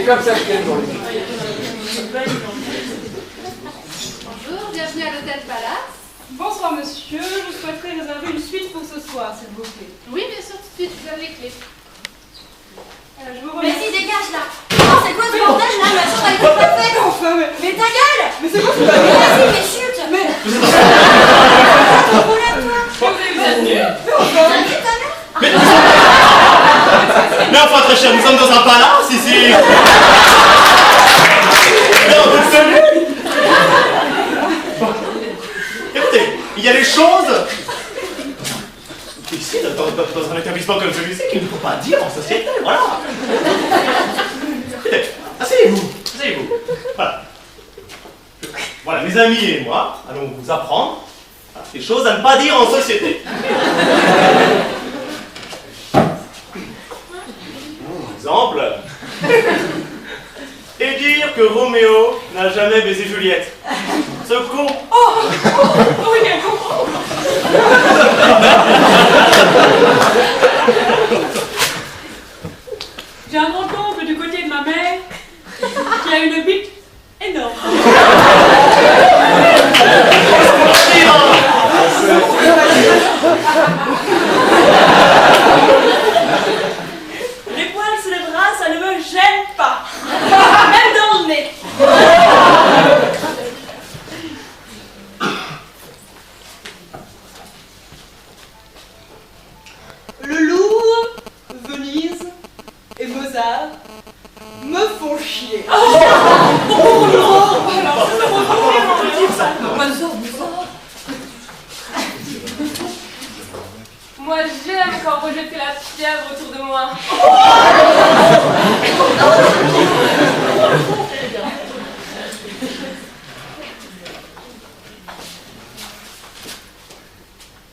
C'est comme ça que je t'aime pour lui. Bonjour, bienvenue à l'hôtel Palace. Bonsoir monsieur, je souhaiterais réserver une suite pour ce soir, s'il vous plaît. Oui, bien sûr, tout de suite, vous avez les clés. Je vous Mais remercie. si, dégage là. Oh, c'est quoi ce bordel là? La chambre elle est pas faite. Enfin, Mais ta gueule. mais c'est quoi ce Mais bordel? vas-y, mais chute. Mais... Vous avez T'as vu ta mère? Mais enfin, très cher, nous sommes dans un palace ici. Mais on peut le saluer. Écoutez, il y a des choses ici, dans un établissement comme celui-ci, qu'il ne faut pas dire en société, voilà. Écoutez, asseyez-vous, asseyez-vous. Voilà. Voilà, mes amis et moi allons vous apprendre des choses à ne pas dire en société. Exemple, et dire que Roméo n'a jamais baisé Juliette. Ce con. oui, elle comprend. J'ai un grand-oncle du côté de ma mère qui a une bite énorme. Les poils sur les bras, ça ne me gêne pas. Même dans le nez. Le Louvre, Venise et Mozart me font chier. Oh non! Alors, ça me retourne ça. Moi j'aime quand Roger fait la fièvre autour de moi.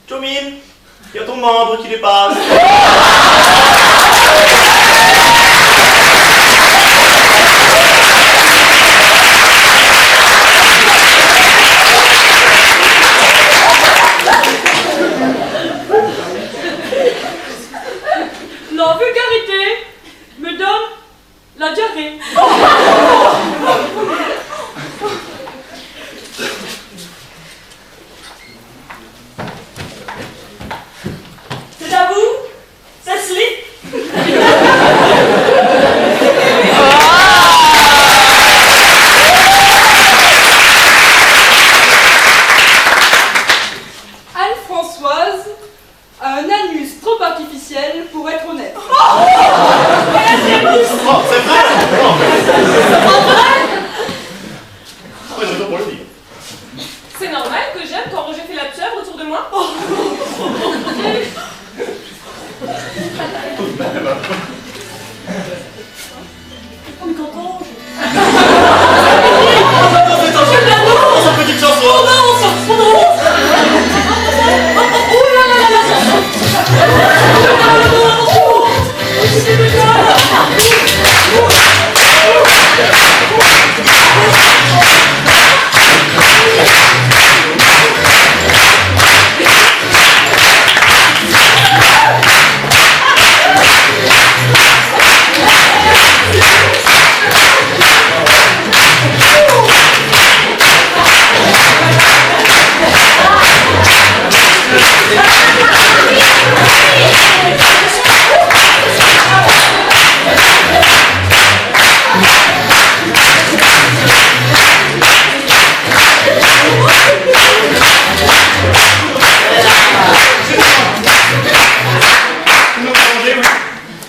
Chomine, il y a ton membre qui dépasse. La vulgarité me donne la diarrhée. C'est à vous, Cecily. Anne-Françoise a un anus trop artificiel pour être honnête. Oh, c'est vrai. Oh. Ouais, je dois pour le dire. C'est normal que j'aime quand Roger fait la fièvre autour de moi. Oh, mais qu'entends-je? Dans sa petite chanson. Oh non, oh non. Oh là là là là.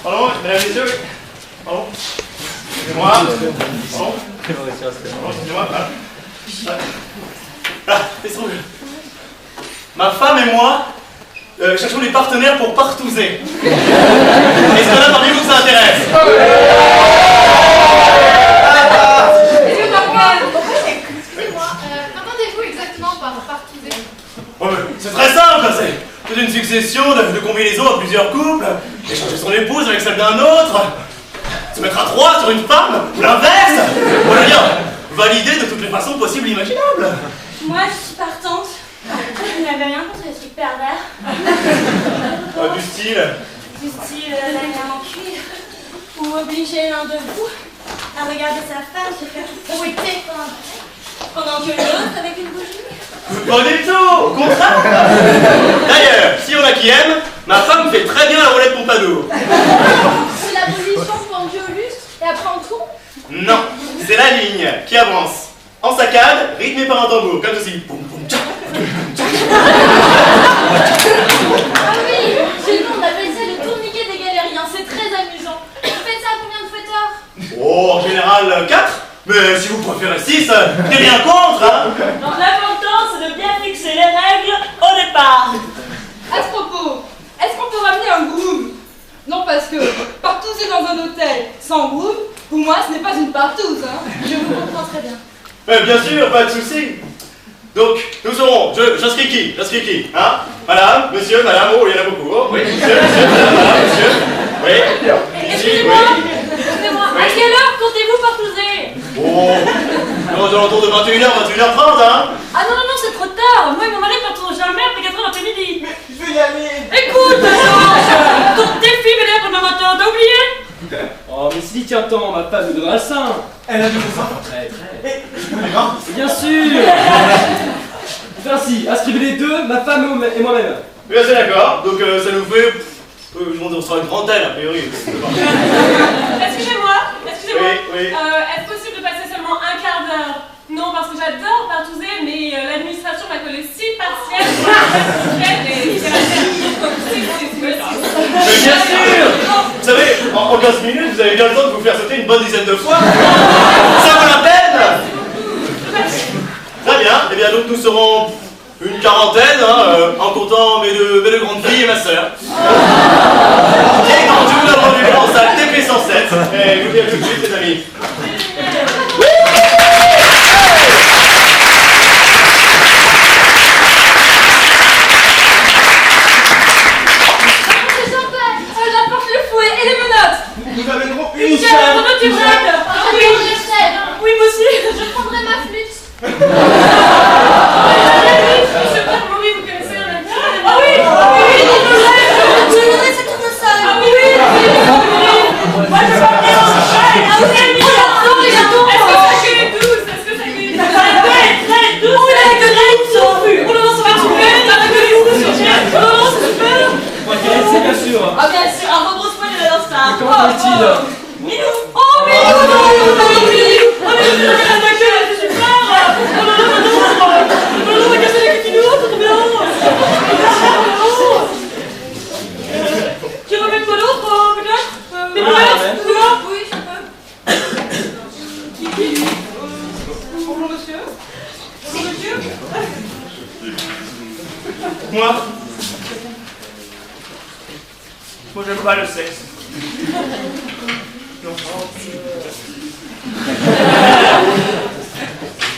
Pardon, mesdames et messieurs, pardon. Excusez-moi. Pardon. Excusez-moi. Laisse tomber. Ma femme et moi cherchons des partenaires pour partouzer. Est-ce qu'il y en a parmi vous que ça intéresse? Qu'entendez-vous exactement par partouzer? C'est très simple, c'est une succession de combinaisons à plusieurs couples, échanger son épouse avec celle d'un autre, se mettre à trois sur une femme, ou l'inverse, voilà bien, valider de toutes les façons possibles et imaginables. Moi, je suis partante. Je n'avais rien contre les trucs pervers. Du style. Du style la guerre en cuir. Ou obliger l'un de vous à regarder sa femme se faire fouetter pendant que l'autre avec une bougie. Pas du tout, au contraire. D'ailleurs, si on a qui aime, ma femme fait très bien la roulette Pompadour. C'est la position pendue au lustre et après en trou. Non, c'est la ligne qui avance en saccade, rythmée par un tambour, comme ceci. Poum, poum, tcha. Ah oui, chez nous on appelle ça le tourniquet des galériens, c'est très amusant. Vous faites ça à combien de fouetteurs? Oh, en général 4, mais si vous préférez 6, t'es rien contre, hein. Donc l'important c'est de bien fixer les règles au départ. À ce propos, est-ce qu'on peut ramener un groom? Non, parce que partouzer dans un hôtel sans groom, pour moi ce n'est pas une partouze, hein. Je vous comprends très bien. Bien sûr, pas de souci. Donc, nous serons, j'inscris qui, hein. Madame, monsieur, madame, oh, il y en a beaucoup. Oh, oui, monsieur, madame, monsieur. Oui. Excusez-moi, à quelle heure comptez-vous partouzer? Oh, aux alentours de 21h, 21h30, hein. Ah non, c'est trop tard. Moi et mon mari partons jamais après 4h l'après-midi. Je veux y aller. Écoute, Georges, ton défi m'énerve demain matin, t'as oublié? Oh, mais si tiens tant, ma femme me donnera le sein. Elle a du sang. Très. Bien sûr. Ainsi, inscrivez les deux, ma femme et moi-même. Oui, c'est d'accord. Donc, ça nous fait... on sera une trentaine, a priori. Excusez-moi. Oui. Est-ce possible de passer seulement un quart d'heure? Non, parce que j'adore partouzer, mais l'administration m'a collé 6 partiels pour la et c'est la Mais bien sûr. Vous savez, en 15 minutes, vous avez bien le temps de vous faire sauter une bonne dizaine de fois. Ça vaut la peine. Très bien. Eh bien, donc, nous serons une quarantaine, hein, en comptant mes deux grandes filles et ma sœur. Et quand je vous donne rendez-vous en salle TP 107, et je vous dis à tout de suite, les amis. Vous avez une grosse Une chèvre, tu brades. Oui, je sais. Oui, moi aussi. Je prendrai ma flûte. Je sais pas, Maurice, vous connaissez un ami? Ah oui, je voudrais cette tournesol. Ah oui. Moi, je veux bien en chaîne. Ah oui, Est-ce que ça cuit les douces? Est-ce que ça cuit les douces? très douce. Oh, la gueulette sans vue. Oh non, ça va super. La gueulette, c'est super. Oh non, c'est super. C'est bien sûr. Ah bien sûr, un rebrousse-poil de la star. Comment est-il? Minou. Oh, Minou. Oh, Minou. Oh, Minou, la gueule, c'est super. Oh là là, j'adore. Oh là là, on va casser les cutinous, c'est trop bien. Tu veux mettre quoi d'autre, peut-être? Des boulettes, tu vois? Oui, je peux. Qui? Bonjour monsieur. Bonjour monsieur. Moi, j'aime pas le sexe. Non. En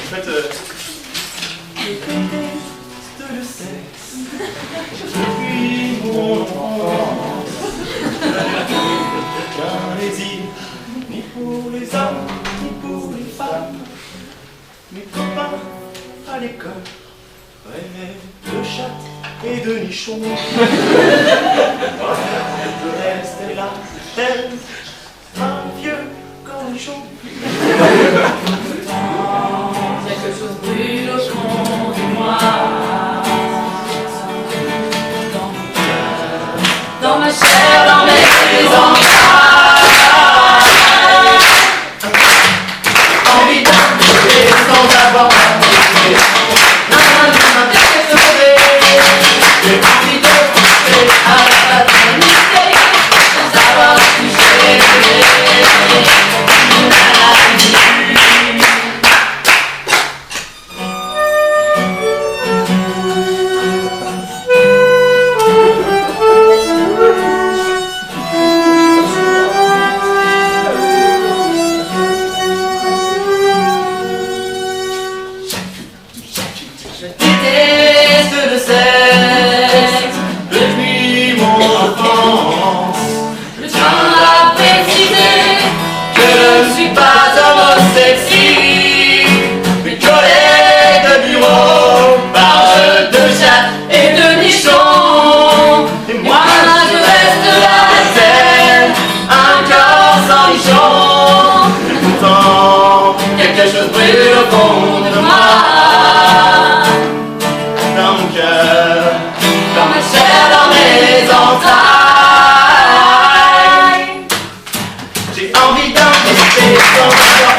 fait, je déteste le sexe. Depuis mon enfance, je n'ai aucun désir, ni pour les hommes, ni pour les femmes. Mes copains à l'école rêvaient de chatte et de nichon. Le reste est là, tel un vieux cornichon. Quelque chose brûle au fond de moi. Dans ma chair, dans mes entrailles. Envie d'appeler sans avoir appelé. J'ai envie de toucher à la paternité sans avoir touché. brûle au fond de moi, dans mon cœur, dans ma chair, dans mes entrailles. J'ai envie d'encaisser ton corps.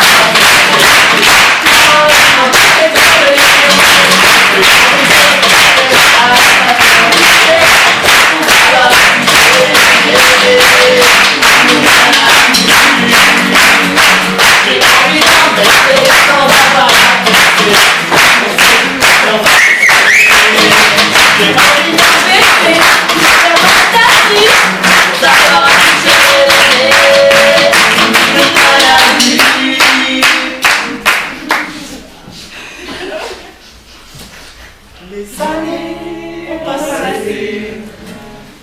Les années ont passé,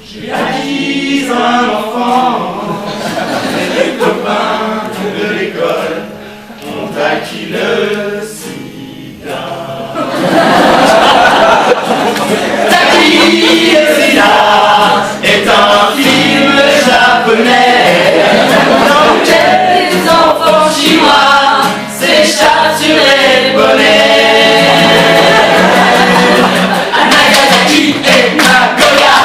j'ai acquis un enfant, les copains de l'école ont acquis le sida. Taki et Sida est un film japonais dans lequel les enfants chinois s'échappent sur les bonnets. Nagasaki et Nagoya.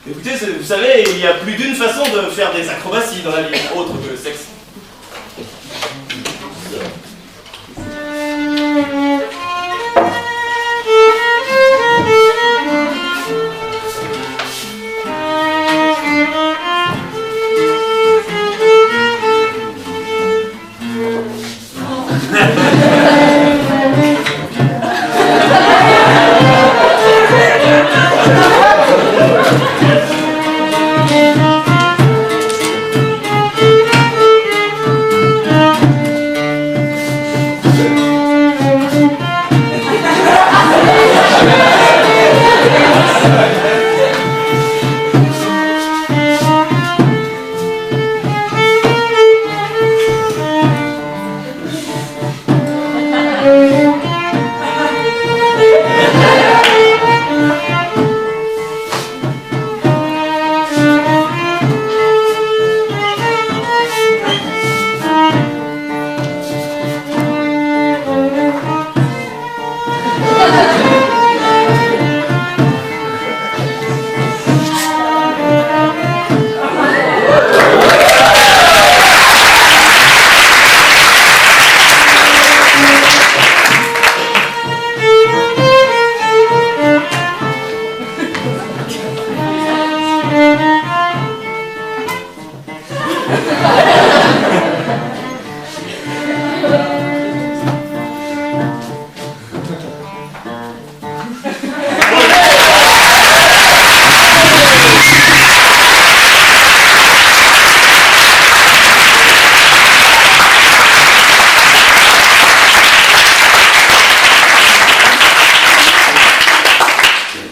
Écoutez, vous savez, il y a plus d'une façon de faire des acrobaties dans la vie, autre que le sexe.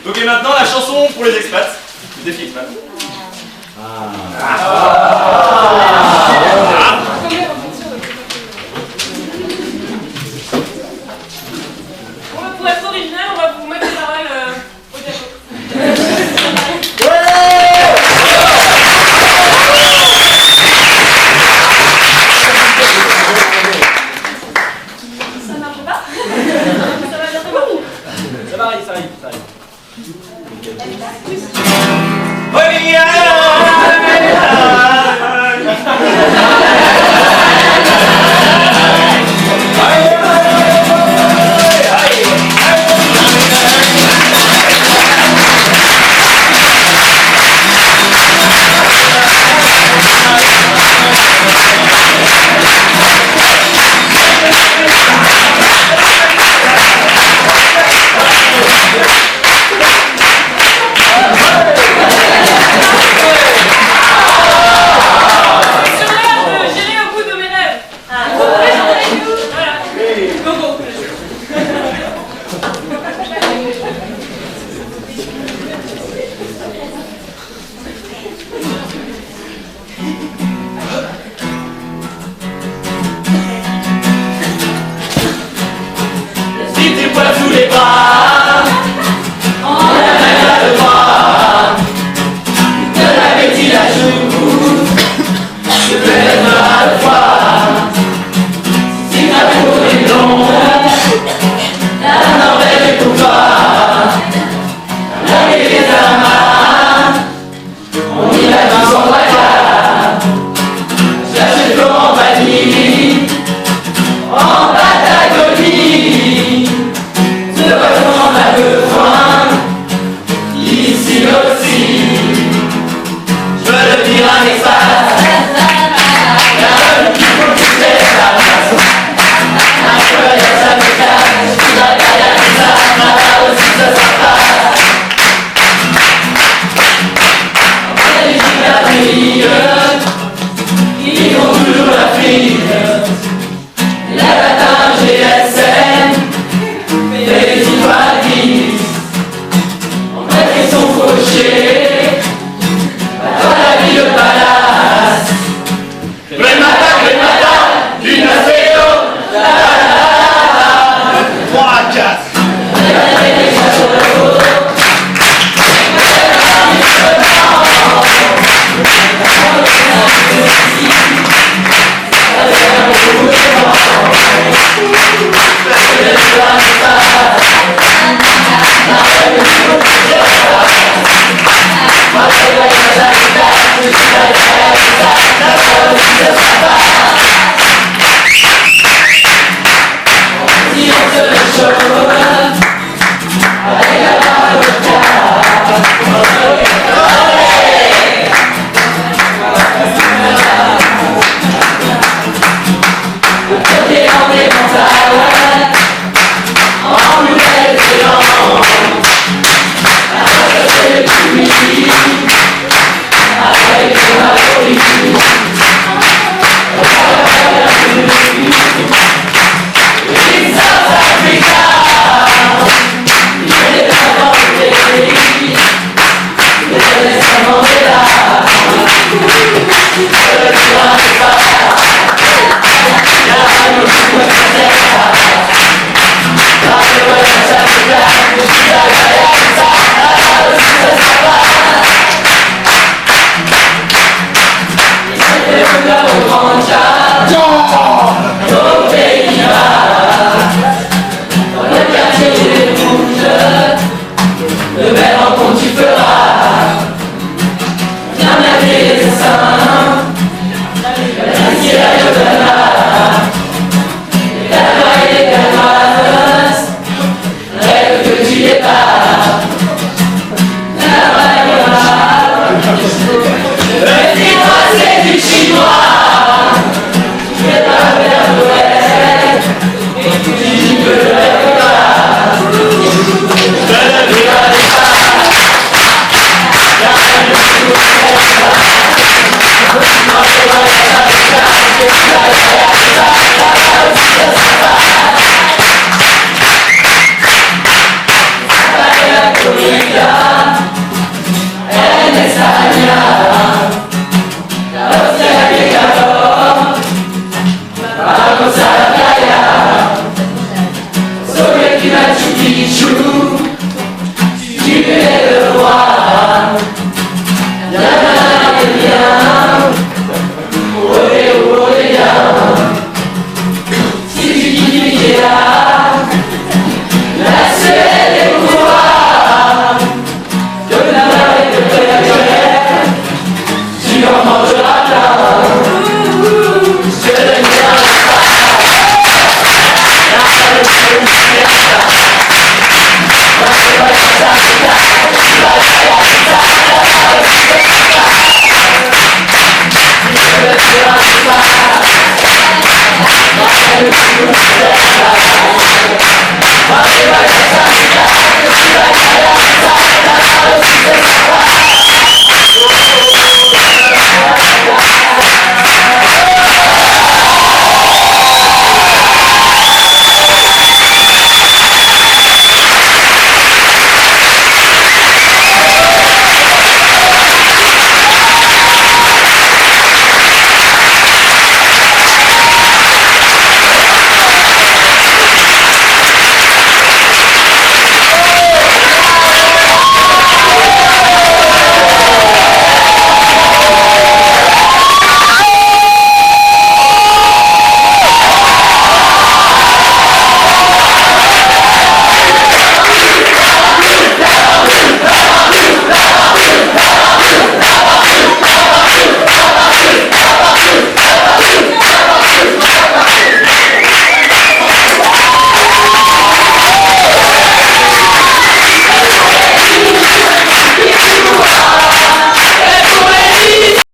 Ok, maintenant la chanson pour les expats. Le défi expat. Pour être original, on va vous mettre les paroles au diapo. Ça marche pas? Ça va bientôt marcher. Ça va arriver, ça arrive, ça arrive. Sur l'air Chinois,